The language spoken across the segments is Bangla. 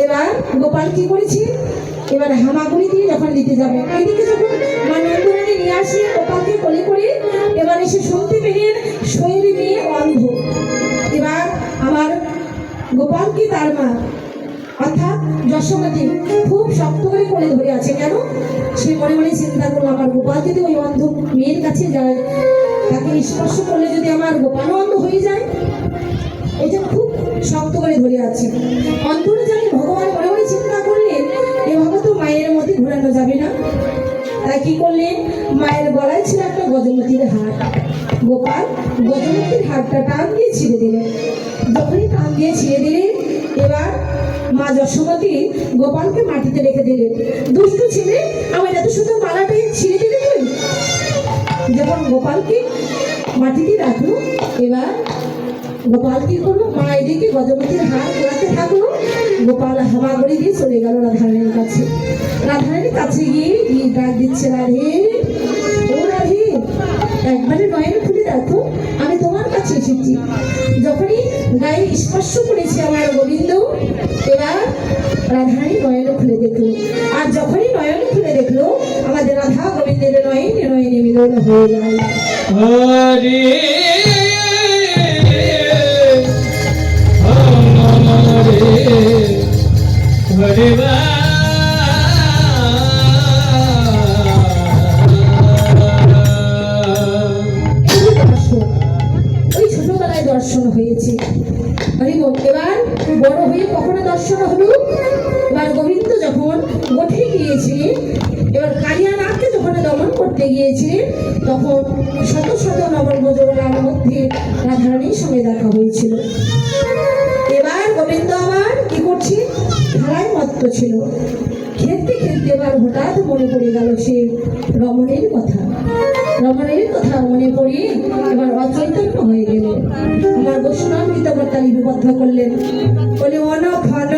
এবার গোপাল কি করেছে, এবার হামাগুড়ি দিয়ে যখন দিতে যাবে, এইদিকে যখন মা নন্দরানী নিয়ে আসে গোপালকে কোলে করে, এবার এসে শুনতে পেলেন শৈল মেয়ে অন্ধ। এবার আমার গোপালকে তার মা অর্থাৎ যশোমতী খুব শক্ত করে কোলে ধরে আছে। কেন? সে মনে মনে চিন্তা করলো, আমার গোপাল যদি ওই অন্ধ মেয়ের কাছে যায়, তাকে স্পর্শ করলে যদি আমার গোপালও অন্ধ হয়ে যায়, এটা খুব শক্ত করে ধরে আছে। অন্তরে জানি ভগবান মনে মনে চিন্তা করলেন, এভাবে তো মায়ের মধ্যে ঘোরানো যাবে না। তাই কি করলেন, মায়ের গলায় ছিল একটা গজমতির হার, গোপাল গজমতির হারটা টান দিয়ে ছিঁড়ে দিলেন। যখনই টান দিয়ে ছিঁড়ে দিলেন, এবার মা যশোমতী গোপালকে মাটিতে রেখে দিলেন। দুষ্টু ছেলে, আমার এত সুন্দর মালাটা ছিঁড়ে দিলে তুই। যখন গোপালকে মাটিতে রাখলো, এবার গোপাল কি করলো, মা এদিকে গজপতির হাত তোলাতে থাকলো, গোপাল হামাগুড়ি দিয়ে চলে গেল রাধারানীর কাছে। রাধারানীর কাছে গিয়ে ডাক দিচ্ছে, রাধে ও রাধে, একবারে নয়ন খুলে দেখো, আমি তোমার কাছে এসেছি। যখনই গায়ে স্পর্শ করেছে আমার গোবিন্দ, এবার রাধারানী নয়ন খুলে দেখলো। আর যখনই নয়ন খুলে দেখলো, আমাদের রাধা গোবিন্দের নয়নে নয়নে মিলন হয়ে গেল। ওই ছোটবেলায় দর্শন হয়েছে। এবার বড় হয়ে কখনো দর্শন হলো, এবার গোবিন্দ যখন গোঠে গিয়েছে, এবার কালিয়ানাথকে যখন দমন করতে গিয়েছে, তখন শত শত নবনবজরার মধ্যে রাধারানীর সঙ্গে দেখা হয়েছিল। এবার গোবিন্দ আবার কি করছে, খেলায় মত্ত ছিল। খেলতে খেলতে এবার হঠাৎ মনে পড়ে গেল সে রমণের কথা। রমণের কথা মনে পড়ে এবার অচৈতন্য হয়ে গেল। আমার বৈষ্ণব গীতকর্তা লিপিবদ্ধ করলেন, বলে অনঘন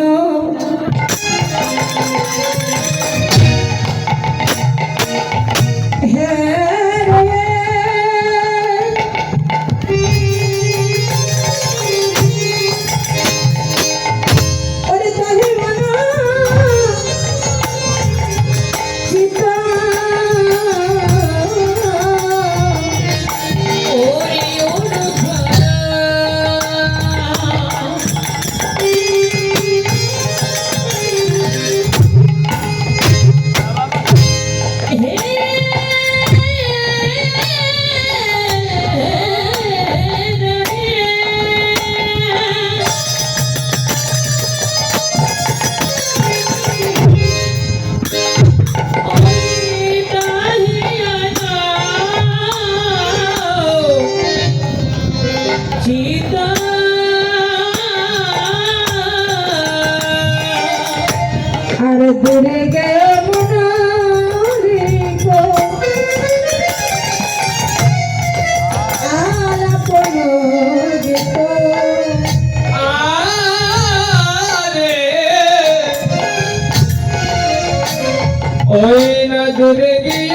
দূরে গেল ওই না দূরে গিয়ে